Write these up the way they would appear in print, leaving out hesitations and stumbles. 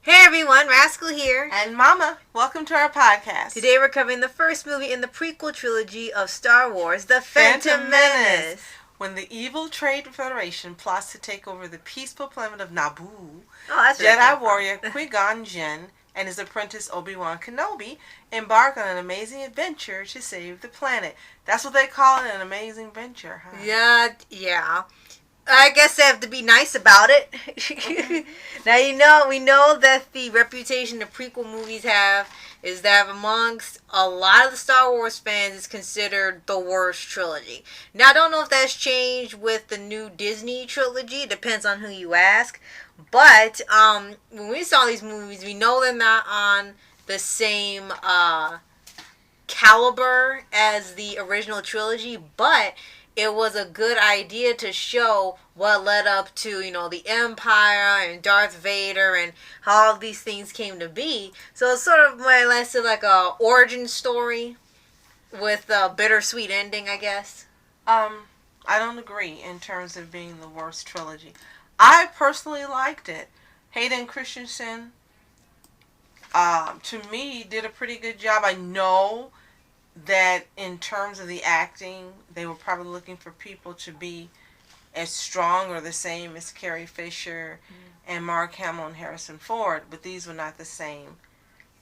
Hey everyone, Rascal here. And Mama, welcome to our podcast. Today we're covering the first movie in the prequel trilogy of Star Wars, The Phantom Menace. When the evil Trade Federation plots to take over the peaceful planet of Naboo, Really Jedi warrior Qui-Gon Jinn and his apprentice Obi-Wan Kenobi embark on an amazing adventure to save the planet. That's what they call it, an amazing venture, huh? Yeah. I guess they have to be nice about it. Now, we know that the reputation the prequel movies have is that amongst a lot of the Star Wars fans it's considered the worst trilogy. Now, I don't know if that's changed with the new Disney trilogy. It depends on who you ask. But when we saw these movies, we know they're not on the same caliber as the original trilogy, but it was a good idea to show what led up to, the Empire and Darth Vader and how all these things came to be. So it's sort of more or less like a origin story with a bittersweet ending, I guess. I don't agree in terms of being the worst trilogy. I personally liked it. Hayden Christensen, to me, did a pretty good job. I know that in terms of the acting, they were probably looking for people to be as strong or the same as Carrie Fisher and Mark Hamill and Harrison Ford, but these were not the same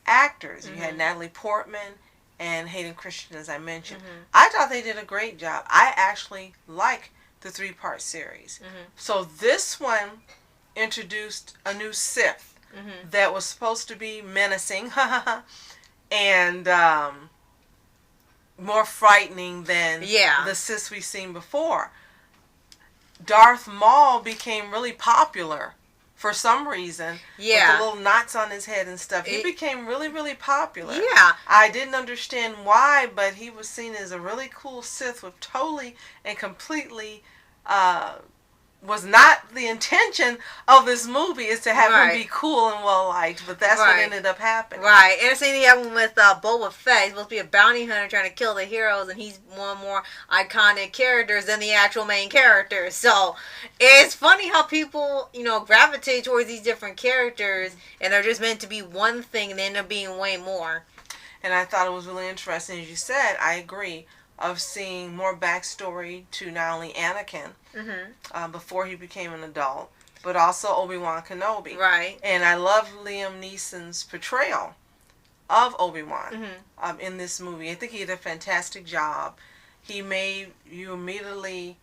actors. You had Natalie Portman and Hayden Christensen, as I mentioned. I thought they did a great job. I actually like the 3-part series. So this one introduced a new Sith that was supposed to be menacing and more frightening than the Sith we've seen before. Darth Maul became really popular for some reason. Yeah. With the little knots on his head and stuff. He became really, really popular. Yeah. I didn't understand why, but he was seen as a really cool Sith with totally and completely was not the intention of this movie is to have him be cool and well liked, but that's what ended up happening. Right, and the same thing happened with Boba Fett. He's supposed to be a bounty hunter trying to kill the heroes, and he's one more iconic characters than the actual main characters. So it's funny how people, gravitate towards these different characters, and they're just meant to be one thing, and they end up being way more. And I thought it was really interesting, as you said. I agree. Of seeing more backstory to not only Anakin before he became an adult, but also Obi-Wan Kenobi. Right. And I love Liam Neeson's portrayal of Obi-Wan in this movie. I think he did a fantastic job. He made you immediately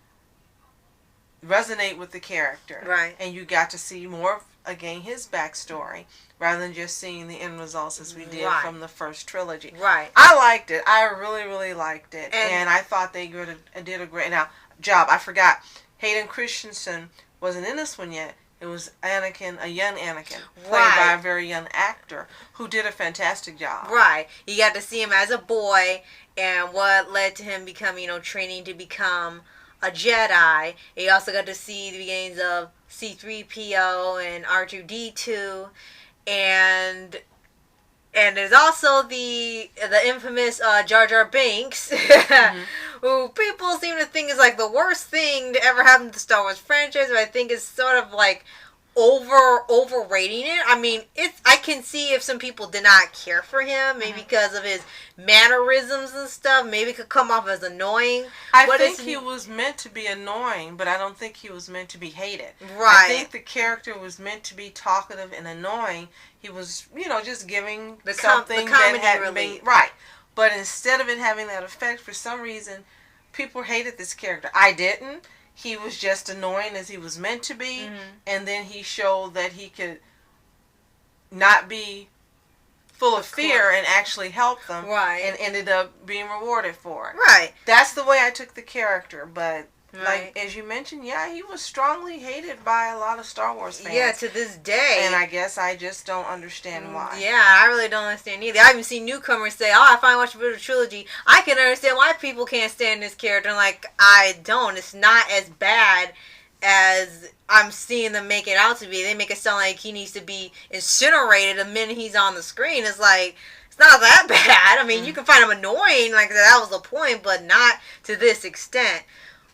resonate with the character. Right. And you got to see more, again, his backstory, rather than just seeing the end results as we did from the first trilogy. Right. I liked it. I really, really liked it. And I thought they did a great job. I forgot. Hayden Christensen wasn't in this one yet. It was Anakin, a young Anakin, played by a very young actor who did a fantastic job. Right. You got to see him as a boy and what led to him becoming, training to become a Jedi. You also got to see the beginnings of C-3PO and R2-D2. And there's also the infamous Jar Jar Binks, who people seem to think is like the worst thing to ever happen to the Star Wars franchise, but I think it's sort of like overrating it. I mean, I can see if some people did not care for him, maybe because of his mannerisms and stuff, maybe it could come off as annoying. I think he was meant to be annoying, but I don't think he was meant to be hated. Right. I think the character was meant to be talkative and annoying. He was, just giving something that had been right. But instead of it having that effect, for some reason, people hated this character. I didn't. He was just annoying as he was meant to be, and then he showed that he could not be full of fear and actually help them, and ended up being rewarded for it. Right. That's the way I took the character, but like as you mentioned, he was strongly hated by a lot of Star Wars fans. Yeah, to this day. And I guess I just don't understand why. Yeah, I really don't understand either. I even see newcomers say, I finally watched the trilogy. I can understand why people can't stand this character. And like, I don't. It's not as bad as I'm seeing them make it out to be. They make it sound like he needs to be incinerated the minute he's on the screen. It's like, it's not that bad. I mean, you can find him annoying, like that was the point, but not to this extent.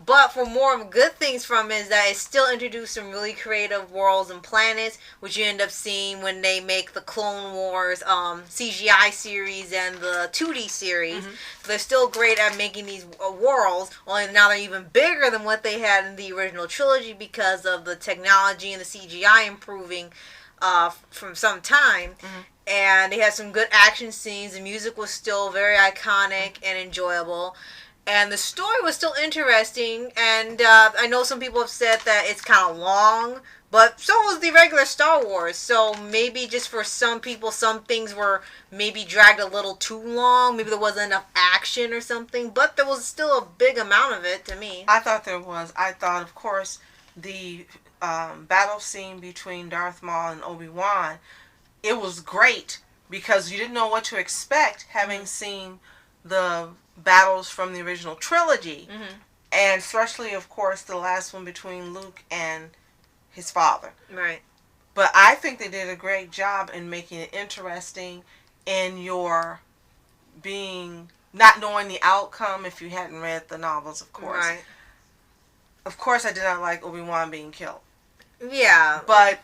But for more good things from it is that it still introduced some really creative worlds and planets, which you end up seeing when they make the Clone Wars CGI series and the 2D series. Mm-hmm. So they're still great at making these worlds, only now they're even bigger than what they had in the original trilogy because of the technology and the CGI improving from some time. Mm-hmm. And they had some good action scenes. The music was still very iconic and enjoyable. And the story was still interesting. And I know some people have said that it's kind of long, but so was the regular Star Wars. So maybe just for some people, some things were maybe dragged a little too long. Maybe there wasn't enough action or something. But there was still a big amount of it to me. I thought there was. I thought, of course, the battle scene between Darth Maul and Obi-Wan, it was great because you didn't know what to expect having seen the battles from the original trilogy. Mm-hmm. And especially, of course, the last one between Luke and his father. Right. But I think they did a great job in making it interesting in your being, not knowing the outcome if you hadn't read the novels, of course. Right. Of course, I did not like Obi-Wan being killed. Yeah. But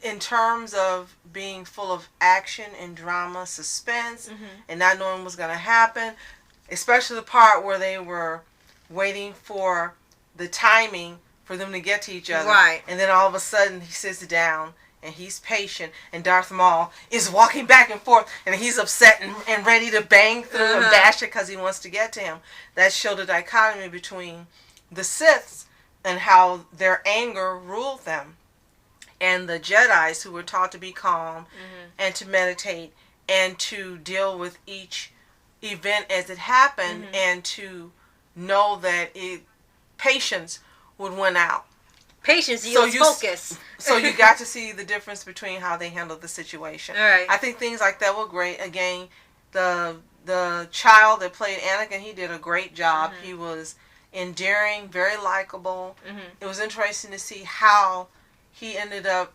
in terms of being full of action and drama, suspense, Mm-hmm. and not knowing what's going to happen, especially the part where they were waiting for the timing for them to get to each other. Right. And then all of a sudden he sits down and he's patient, and Darth Maul is walking back and forth, and he's upset and ready to bang through and bash it because he wants to get to him. That showed a dichotomy between the Siths and how their anger ruled them, and the Jedis who were taught to be calm and to meditate and to deal with each event as it happened and to know that patience would win out. Patience yields focus. So you got to see the difference between how they handled the situation. All right. I think things like that were great. Again, the child that played Anakin, he did a great job. He was endearing, very likable. It was interesting to see how he ended up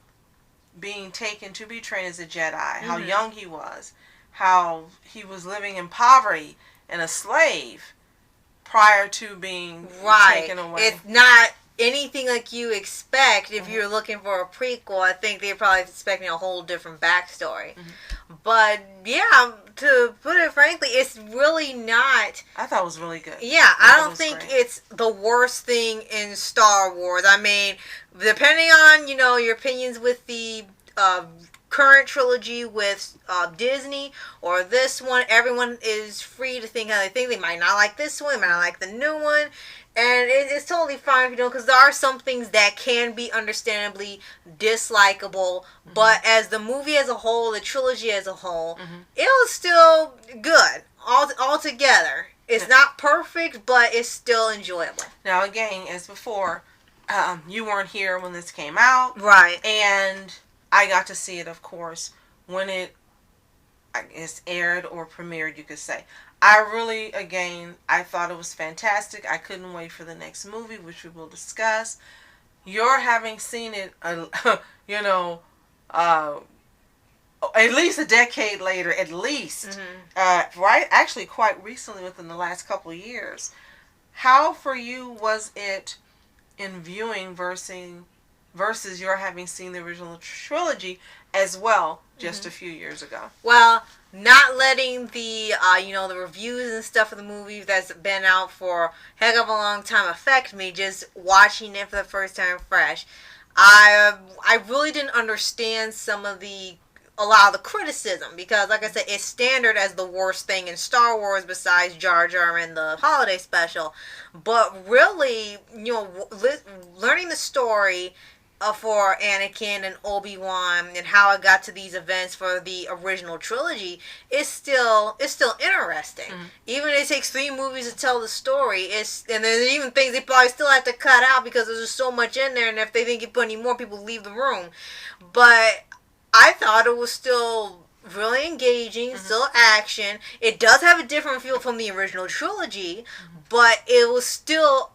being taken to be trained as a Jedi, how young he was, how he was living in poverty and a slave prior to being taken away. It's not anything like you expect if you're looking for a prequel. I think they're probably expecting a whole different backstory. But yeah, to put it frankly, it's really not. I thought it was really good. Yeah, I don't think it's the worst thing in Star Wars. I mean, depending on, your opinions with the current trilogy with Disney or this one, everyone is free to think how they think. They might not like this one, they might not like the new one. And it's totally fine if you don't, because there are some things that can be understandably dislikable. But as the movie as a whole, the trilogy as a whole, it was still good altogether. It's not perfect, but it's still enjoyable. Now, again, as before, you weren't here when this came out. Right. And I got to see it, of course, when it, I guess, aired or premiered, you could say. I really, again, I thought it was fantastic. I couldn't wait for the next movie, which we will discuss. You're having seen it, at least a decade later, at least. Right? Actually, quite recently, within the last couple of years. How, for you, was it in viewing versus your having seen the original trilogy as well just a few years ago? Well, not letting the the reviews and stuff of the movie that's been out for a heck of a long time affect me, just watching it for the first time fresh. I really didn't understand a lot of the criticism, because like I said, it's standard as the worst thing in Star Wars besides Jar Jar and the holiday special. But really, learning the story for Anakin and Obi-Wan and how it got to these events for the original trilogy is still interesting. Even if it takes 3 movies to tell the story, and there's even things they probably still have to cut out because there's just so much in there, and if they think you put any more, people leave the room. But I thought it was still really engaging, still action. It does have a different feel from the original trilogy, but it was still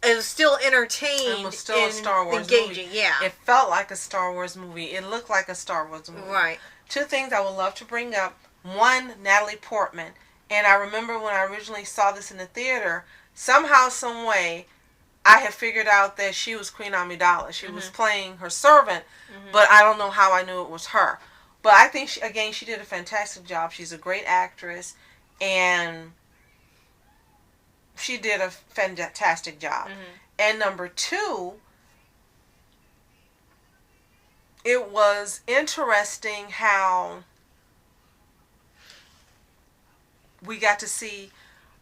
entertained. It was still a Star Wars engaging, movie. Yeah. It felt like a Star Wars movie. It looked like a Star Wars movie. Right. 2 things I would love to bring up. One, Natalie Portman. And I remember when I originally saw this in the theater, somehow, some way, I have figured out that she was Queen Amidala. She was playing her servant, but I don't know how I knew it was her. But I think, she did a fantastic job. She's a great actress, and she did a fantastic job. And number two, it was interesting how we got to see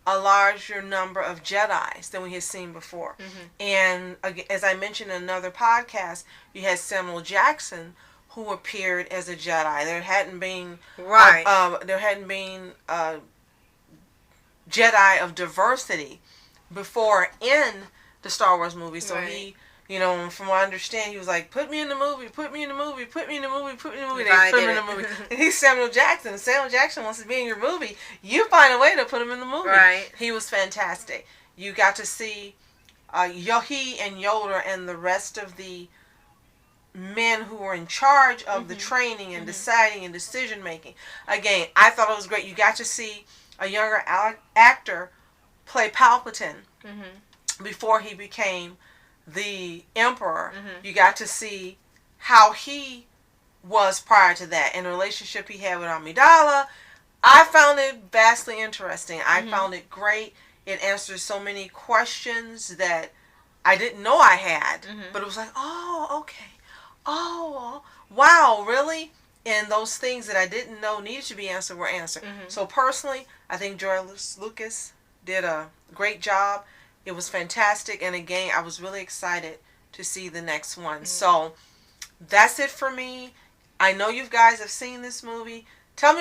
a larger number of Jedis than we had seen before. And as I mentioned in another podcast, you had Samuel Jackson, who appeared as a Jedi. There hadn't been Jedi of diversity before in the Star Wars movie. So he, from what I understand, he was like, put me in the movie, put me in the movie, put me in the movie, put me in the movie. They put him in the movie. And he's Samuel Jackson. And Samuel Jackson wants to be in your movie. You find a way to put him in the movie. Right. He was fantastic. You got to see he and Yoda and the rest of the men who were in charge of the training and deciding and decision making. Again, I thought it was great. You got to see a younger actor play Palpatine before he became the Emperor. You got to see how he was prior to that and the relationship he had with Amidala. I found it vastly interesting. I found it great. It answers so many questions that I didn't know I had. But it was like, oh, okay. Oh, wow, really? And those things that I didn't know needed to be answered were answered. So personally, I think George Lucas did a great job. It was fantastic. And again, I was really excited to see the next one. So that's it for me. I know you guys have seen this movie. Tell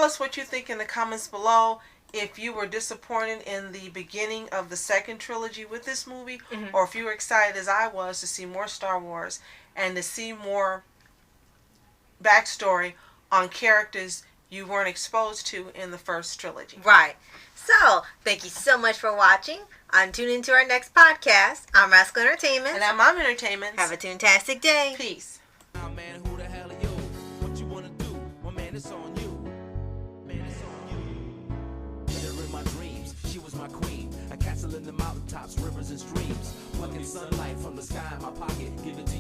us what you think in the comments below. If you were disappointed in the beginning of the second trilogy with this movie, or if you were excited as I was to see more Star Wars and to see more backstory on characters you weren't exposed to in the first trilogy. Right. So, thank you so much for watching. Tune into our next podcast. I'm Rascal Entertainment. And I'm Mom Entertainment. Have a fantastic day. Peace. Man, who the hell are you? What you wanna do? Well, man, it's on you. Man, it's on you. Hit her in my dreams. She was my queen. A castle in the mountaintops, rivers and streams. Plucking sunlight from the sky in my pocket. Give it to